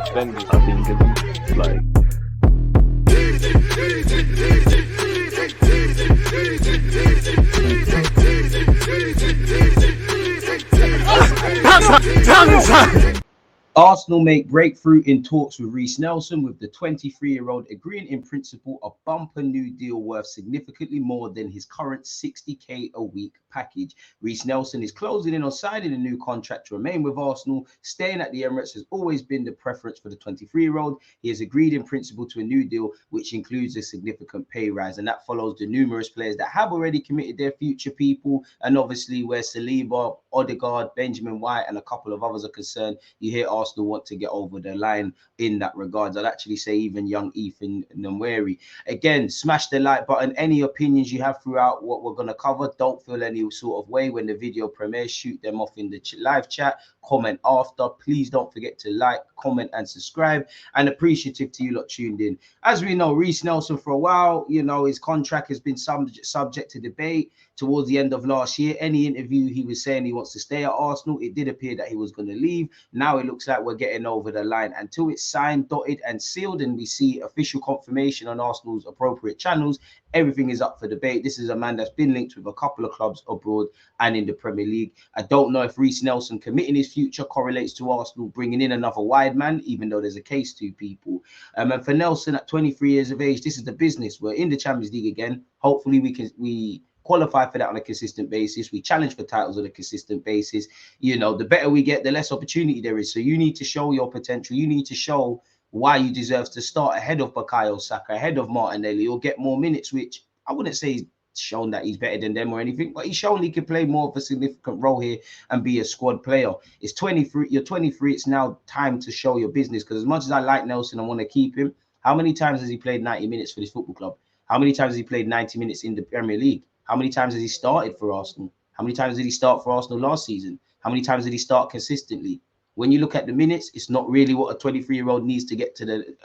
Defending. I think it's like Arsenal make breakthrough in talks with Reiss Nelson, with the 23-year-old agreeing in principle a bumper new deal worth significantly more than his current 60k a week package. Reiss Nelson is closing in on signing a new contract to remain with Arsenal. Staying at the Emirates has always been the preference for the 23-year-old. He has agreed in principle to a new deal, which includes a significant pay rise, and that follows the numerous players that have already committed their future, people. And obviously, where Saliba, Odegaard, Benjamin White, and a couple of others are concerned, you hear Arsenal want to get over the line in that regards. I'd actually say even young Ethan Nweri. Again, smash the like button. Any opinions you have throughout what we're going to cover, don't feel any sort of way when the video premieres. Shoot them off in the live chat. Comment after. Please don't forget to like, comment, and subscribe. And appreciative to you lot tuned in. As we know, Reiss Nelson, for a while, you know, his contract has been subject to debate. Towards the end of last year, any interview he was saying he wants to stay at Arsenal. It did appear that he was going to leave. Now it looks like we're getting over the line. Until it's signed, dotted, and sealed, and we see official confirmation on Arsenal's appropriate channels, everything is up for debate. This is a man that's been linked with a couple of clubs abroad and in the Premier League. I don't know if Reiss Nelson committing his future correlates to Arsenal bringing in another wide man, even though there's a case to people. And for Nelson, at 23 years of age, this is the business. We're in the Champions League again. Hopefully we qualify for that on a consistent basis. We challenge for titles on a consistent basis. You know, the better we get, the less opportunity there is. So you need to show your potential. You need to show why you deserve to start ahead of Bukayo Saka, ahead of Martinelli, or get more minutes, which I wouldn't say he's shown that he's better than them or anything, but he's shown he can play more of a significant role here and be a squad player. It's 23. You're 23. It's now time to show your business, because as much as I like Nelson, I want to keep him. How many times has he played 90 minutes for this football club? How many times has he played 90 minutes in the Premier League? How many times has he started for Arsenal? How many times did he start for Arsenal last season? How many times did he start consistently? When you look at the minutes, it's not really what a 23-year-old needs to get to the,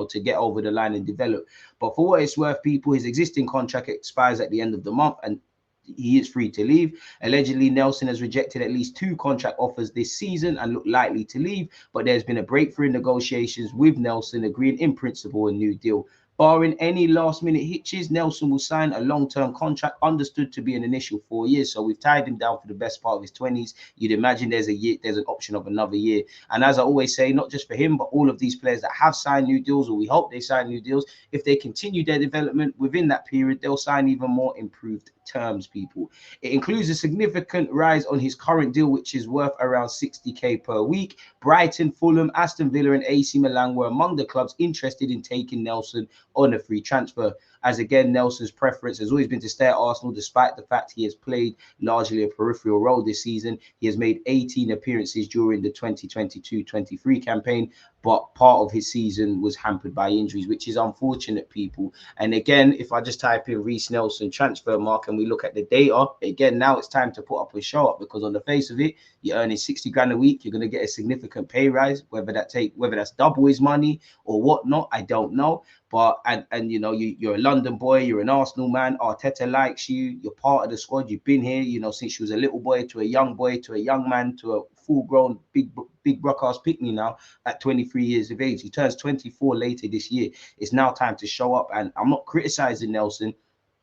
to get over the line and develop. But for what it's worth, people, his existing contract expires at the end of the month, and he is free to leave. Allegedly, Nelson has rejected at least 2 contract offers this season and looked likely to leave, but there's been a breakthrough in negotiations with Nelson agreeing in principle a new deal. Barring any last-minute hitches, Nelson will sign a long-term contract understood to be an initial 4 years. So we've tied him down for the best part of his 20s. You'd imagine there's an option of another year. And as I always say, not just for him, but all of these players that have signed new deals, or we hope they sign new deals, if they continue their development within that period, they'll sign even more improved terms, people. It includes a significant rise on his current deal, which is worth around 60k per week. Brighton, Fulham, Aston Villa, and AC Milan were among the clubs interested in taking Nelson on a free transfer, as again, Nelson's preference has always been to stay at Arsenal, despite the fact he has played largely a peripheral role this season. He has made 18 appearances during the 2022-23 campaign, but part of his season was hampered by injuries, which is unfortunate, people. And again, if I just type in Reiss Nelson transfer mark and we look at the data, again, now it's time to put up a show up, because on the face of it, you're earning 60 grand a week. You're going to get a significant pay rise, whether that's double his money or whatnot, I don't know. But and you know, you're a London boy, you're an Arsenal man. Arteta likes you. You're part of the squad. You've been here, you know, since you was a little boy to a young man to a full-grown big broadcast pickney now at 23 years of age. He turns 24 later this year. It's now time to show up. And I'm not criticizing Nelson,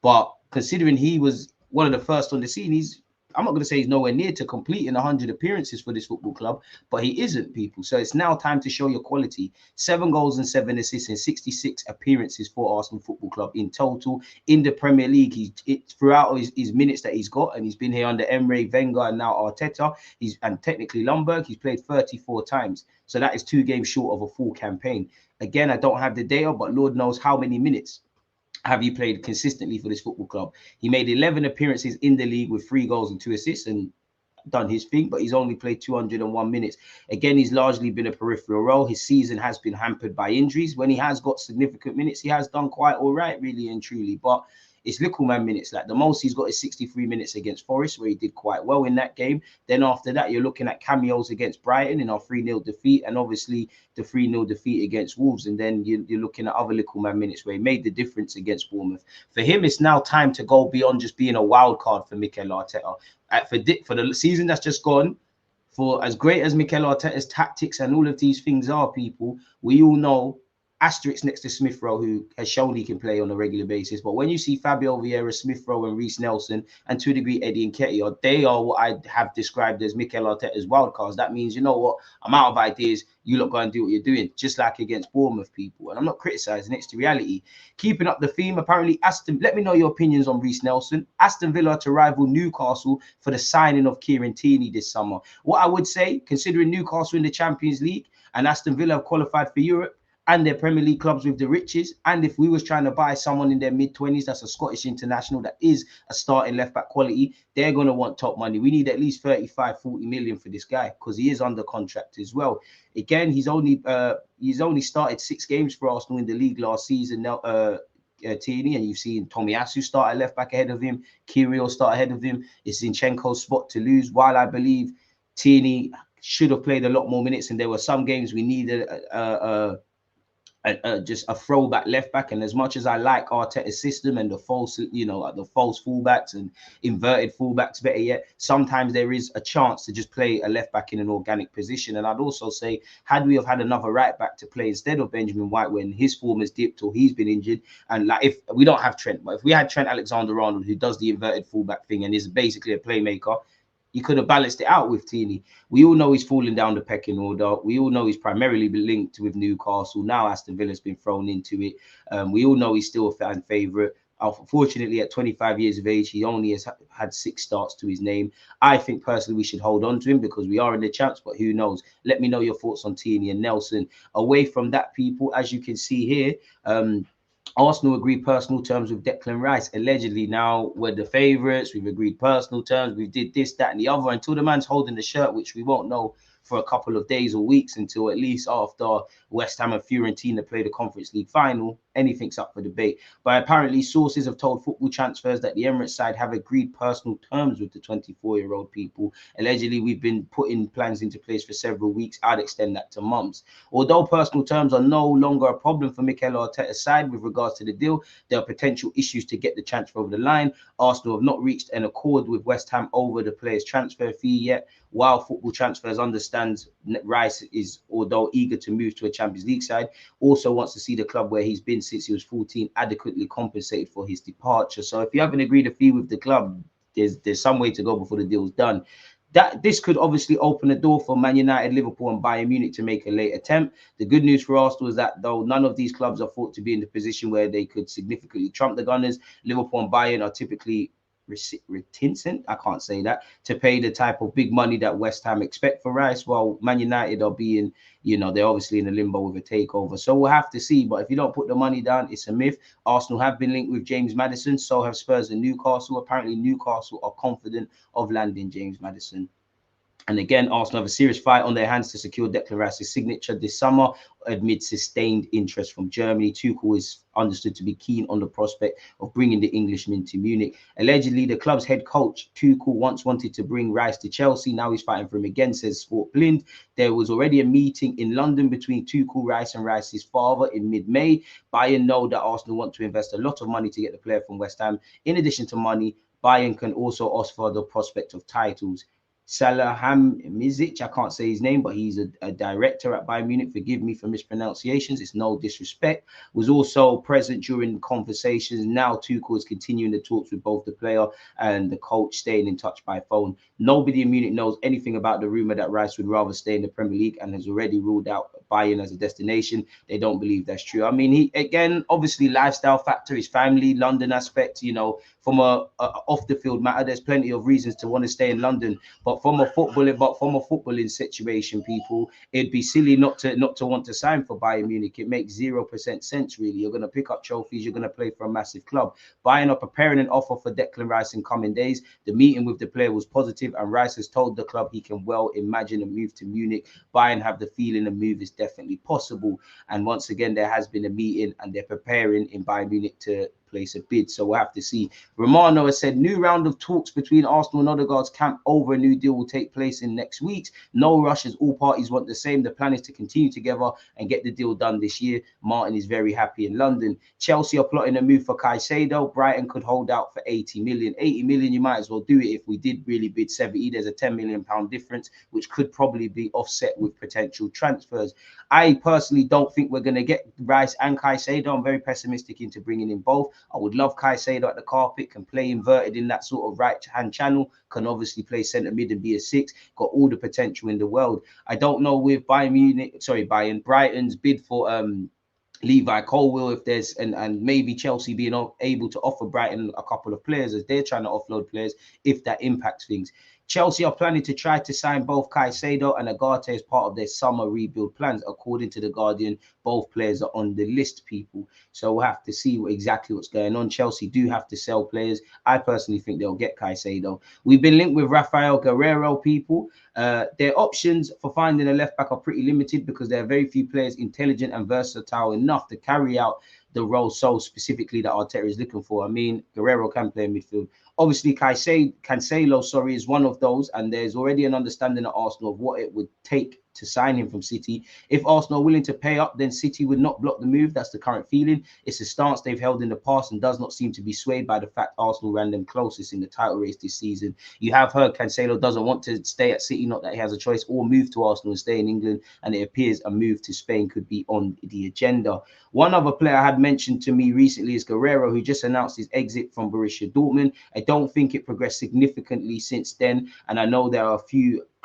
but considering he was one of the first on the scene, I'm not going to say he's nowhere near to completing 100 appearances for this football club, but he isn't, people. So it's now time to show your quality. 7 goals and 7 assists in 66 appearances for Arsenal Football Club in total. In the Premier League, throughout his minutes that he's got, and he's been here under Emery, Wenger, and now Arteta, and technically Lundberg, he's played 34 times. So that is 2 games short of a full campaign. Again, I don't have the data, but Lord knows how many minutes have you played consistently for this football club. He made 11 appearances in the league with 3 goals and 2 assists and done his thing, but he's only played 201 minutes. Again, he's largely been a peripheral role. His season has been hampered by injuries. When he has got significant minutes, he has done quite all right, really and truly. But it's little man minutes. Like the most he's got is 63 minutes against Forest, where he did quite well in that game. Then after that, you're looking at cameos against Brighton in our 3-0 defeat, and obviously the 3-0 defeat against Wolves. And then you're looking at other little man minutes where he made the difference against Bournemouth. For him, it's now time to go beyond just being a wild card for Mikel Arteta. For the season that's just gone, For as great as Mikel Arteta's tactics and all of these things are, people, we all know asterisk next to Smith Rowe, who has shown he can play on a regular basis. But when you see Fabio Vieira, Smith Rowe, and Reece Nelson, and to a degree Eddie Nketiah, they are what I have described as Mikel Arteta's wildcards. That means, you know what, I'm out of ideas. You lot go and do what you're doing, just like against Bournemouth, people. And I'm not criticizing, it's the reality. Keeping up the theme, apparently let me know your opinions on Reece Nelson. Aston Villa to rival Newcastle for the signing of Kieran Tierney this summer. What I would say, considering Newcastle in the Champions League and Aston Villa have qualified for Europe, and their Premier League clubs with the riches. And if we was trying to buy someone in their mid-20s that's a Scottish international that is a starting left-back quality, they're going to want top money. We need at least 35, 40 million for this guy because he is under contract as well. Again, he's only started 6 games for Arsenal in the league last season now. Tierney, and you've seen Tomiyasu start at left back ahead of him, Kirill start ahead of him. It's Zinchenko's spot to lose. While I believe Tierney should have played a lot more minutes, and there were some games we needed just a throwback left back. And as much as I like Arteta's system and the false, like the false fullbacks and inverted fullbacks, better yet, sometimes there is a chance to just play a left back in an organic position. And I'd also say, had we have had another right back to play instead of Benjamin White when his form has dipped or he's been injured, and like if we don't have Trent, but if we had Trent Alexander-Arnold, who does the inverted fullback thing and is basically a playmaker, you could have balanced it out with Tierney. We all know he's falling down the pecking order. We all know he's primarily been linked with Newcastle. Now Aston Villa's been thrown into it. We all know he's still a fan favourite. Unfortunately, at 25 years of age, he only has had 6 starts to his name. I think personally we should hold on to him because we are in the champs, but who knows? Let me know your thoughts on Tierney and Nelson. Away from that, people, as you can see here, Arsenal agreed personal terms with Declan Rice. Allegedly, now we're the favourites. We've agreed personal terms. We did this, that, and the other until the man's holding the shirt, which we won't know for a couple of days or weeks until at least after West Ham and Fiorentina play the Conference League final. Anything's up for debate. But apparently, sources have told Football Transfers that the Emirates side have agreed personal terms with the 24-year-old people. Allegedly, we've been putting plans into place for several weeks. I'd extend that to months. Although personal terms are no longer a problem for Mikel Arteta's side with regards to the deal, there are potential issues to get the transfer over the line. Arsenal have not reached an accord with West Ham over the player's transfer fee yet. While Football Transfers understands Rice is, although eager to move to a Champions League side, also wants to see the club where he's been since he was 14 adequately compensated for his departure. So if you haven't agreed a fee with the club, there's some way to go before the deal's done. This could obviously open the door for Man United, Liverpool, and Bayern Munich to make a late attempt. The good news for Arsenal is that though none of these clubs are thought to be in the position where they could significantly trump the Gunners, Liverpool and Bayern are typically reticent, I can't say that, to pay the type of big money that West Ham expect for Rice, while Man United are being, they're obviously in a limbo with a takeover. So we'll have to see. But if you don't put the money down, it's a myth. Arsenal have been linked with James Maddison, so have Spurs and Newcastle. Apparently, Newcastle are confident of landing James Maddison. And again, Arsenal have a serious fight on their hands to secure Declan Rice's signature this summer amid sustained interest from Germany. Tuchel is understood to be keen on the prospect of bringing the Englishman to Munich. Allegedly, the club's head coach, Tuchel, once wanted to bring Rice to Chelsea. Now he's fighting for him again, says Sport Blind. There was already a meeting in London between Tuchel, Rice, and Rice's father in mid-May. Bayern know that Arsenal want to invest a lot of money to get the player from West Ham. In addition to money, Bayern can also offer the prospect of titles. Salahamidzic, I can't say his name, but he's a director at Bayern Munich. Forgive me for mispronunciations. It's no disrespect. Was also present during conversations. Now Tuchel is continuing the talks with both the player and the coach, staying in touch by phone. Nobody in Munich knows anything about the rumor that Rice would rather stay in the Premier League and has already ruled out Bayern as a destination. They don't believe that's true. I mean, he, again, obviously lifestyle factor, his family, London aspect, from a off the field matter, there's plenty of reasons to want to stay in London. But from a footballing situation, people, it'd be silly not to want to sign for Bayern Munich. It makes 0% sense, really. You're going to pick up trophies. You're going to play for a massive club. Bayern are preparing an offer for Declan Rice in coming days. The meeting with the player was positive, and Rice has told the club he can well imagine a move to Munich. Bayern have the feeling a move is definitely possible. And once again, there has been a meeting, and they're preparing in Bayern Munich to place a bid. So we'll have to see. Romano has said new round of talks between Arsenal and Odegaard's camp over a new deal will take place in next weeks. No rush as all parties want the same. The plan is to continue together and get the deal done this year. Martin is very happy in London. Chelsea are plotting a move for Caicedo. Brighton could hold out for 80 million. 80 million, you might as well do it if we did really bid 70. There's a 10 million pound difference, which could probably be offset with potential transfers. I personally don't think we're going to get Rice and Caicedo. I'm very pessimistic into bringing in both. I would love Caicedo at the carpet, can play inverted in that sort of right-hand channel, can obviously play centre mid and be a 6, got all the potential in the world. I don't know with Brighton's bid for Levi Colwill, if there's and maybe Chelsea being able to offer Brighton a couple of players as they're trying to offload players, if that impacts things. Chelsea are planning to try to sign both Caicedo and Agate as part of their summer rebuild plans. According to The Guardian, both players are on the list, people. So we'll have to see exactly what's going on. Chelsea do have to sell players. I personally think they'll get Caicedo. We've been linked with Raphael, Guerreiro, people. Their options for finding a left back are pretty limited because there are very few players intelligent and versatile enough to carry out the role so specifically that Arteta is looking for. I mean, Guerreiro can play in midfield. Obviously, Cancelo, is one of those, and there's already an understanding at Arsenal of what it would take to sign him from City. If Arsenal are willing to pay up, then City would not block the move. That's the current feeling. It's a stance they've held in the past and does not seem to be swayed by the fact Arsenal ran them closest in the title race this season. You have heard Cancelo doesn't want to stay at City, not that he has a choice, or move to Arsenal and stay in England, and it appears a move to Spain could be on the agenda. One other player had mentioned to me recently is Guerreiro, who just announced his exit from Borussia Dortmund. I don't think it progressed significantly since then, and I know there are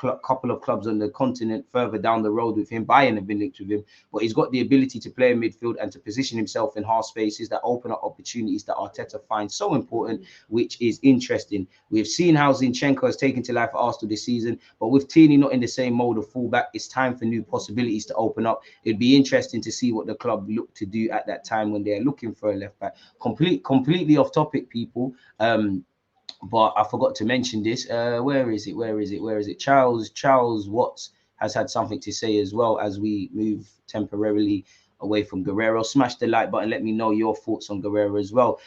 a couple of clubs on the continent further down the road with him. Bayern have been linked with him, but he's got the ability to play in midfield and to position himself in half spaces that open up opportunities that Arteta finds so important, which is interesting. We've seen how Zinchenko has taken to life at Arsenal this season, but with Tierney not in the same mode of fullback, it's time for new possibilities to open up. It'd be interesting to see what the club look to do at that time when they're looking for a left back. Completely off topic, people. But I forgot to mention this. Where is it? Charles Watts has had something to say as well as we move temporarily away from Guerreiro. Smash the like button. Let me know your thoughts on Guerreiro as well.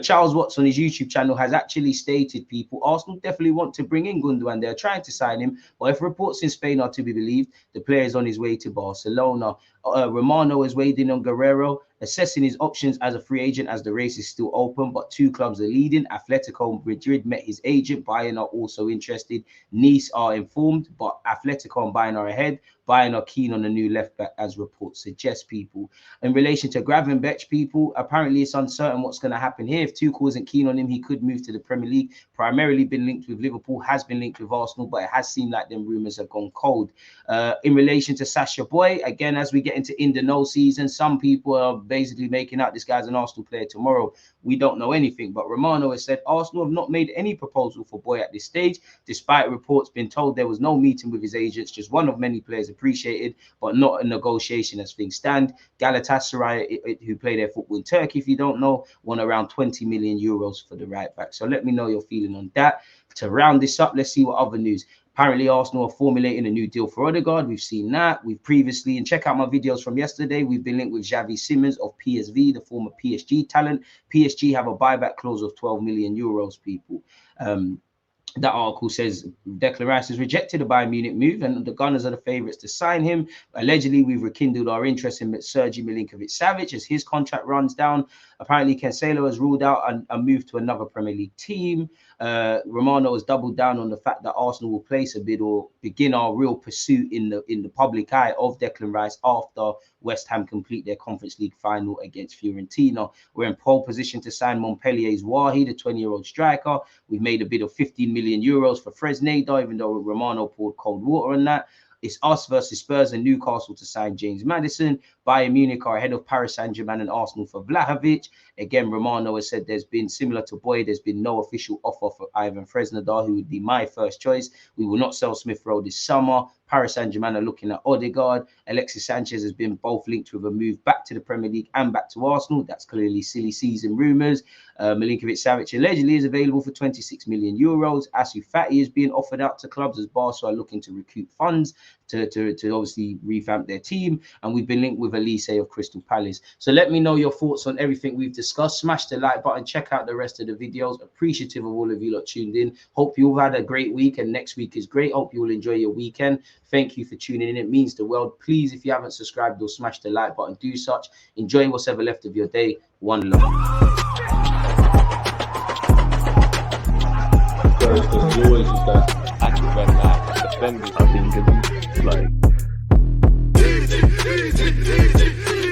Charles Watts on his YouTube channel has actually stated, people, Arsenal definitely want to bring in Gundogan. They're trying to sign him, but if reports in Spain are to be believed, the player is on his way to Barcelona. Romano is weighed in on Guerreiro, assessing his options as a free agent as the race is still open, but two clubs are leading. Atletico Madrid met his agent. Bayern are also interested. Nice are informed, but Atletico and Bayern are ahead. Bayern are keen on a new left back, as reports suggest, people. In relation to Gravenberch, people, apparently it's uncertain what's going to happen here. If Tuchel isn't keen on him, he could move to the Premier League. Primarily been linked with Liverpool, has been linked with Arsenal, but it has seemed like them rumours have gone cold. In relation to Sacha Boy, again, as we get into the no season, some people are basically making out this guy's an Arsenal player tomorrow. We don't know anything, but Romano has said Arsenal have not made any proposal for Boy at this stage, despite reports being told there was no meeting with his agents, just one of many players appreciated, but not a negotiation as things stand. Galatasaray, who play their football in Turkey, if you don't know, won around 20 million euros for the right back. So let me know your feeling on that. To round this up, let's see what other news. Apparently, Arsenal are formulating a new deal for Odegaard. We've seen that. We've previously, and check out my videos from yesterday, we've been linked with Xavi Simons of PSV, the former PSG talent. PSG have a buyback clause of 12 million euros, people. That article says Declan Rice has rejected a Bayern Munich move and the Gunners are the favourites to sign him. Allegedly, we've rekindled our interest in Sergej Milinkovic-Savic as his contract runs down. Apparently, Cancelo has ruled out a move to another Premier League team. Romano has doubled down on the fact that Arsenal will place a bid or begin our real pursuit in the public eye of Declan Rice after West Ham complete their Conference League final against Fiorentina. We're in pole position to sign Montpellier's Wahi, the 20-year-old striker. We've made a bid of 15 million euros for Fresneda, even though Romano poured cold water on that. It's us versus Spurs and Newcastle to sign James Maddison. Bayern Munich are ahead of Paris Saint-Germain and Arsenal for Vlahovic. Again, Romano has said there's been, similar to Boyd, there's been no official offer for Ivan Fresneda, who would be my first choice. We will not sell Smith Rowe this summer. Paris Saint-Germain are looking at Odegaard. Alexis Sanchez has been both linked with a move back to the Premier League and back to Arsenal. That's clearly silly season rumours. Milinkovic-Savic allegedly is available for 26 million euros. Asu Fati is being offered out to clubs as Barca are looking to recoup funds to obviously revamp their team. And we've been linked with with Elise of Crystal Palace. So let me know your thoughts on everything we've discussed. Smash the like button. Check out the rest of the videos. Appreciative of all of you lot tuned in. Hope you all had a great week, and next week is great. Hope you will enjoy your weekend. Thank you for tuning in. It means the world. Please, if you haven't subscribed or smash the like button, do such. Enjoy what's ever left of your day. One love. There's always just that active red man defenders. I think it's like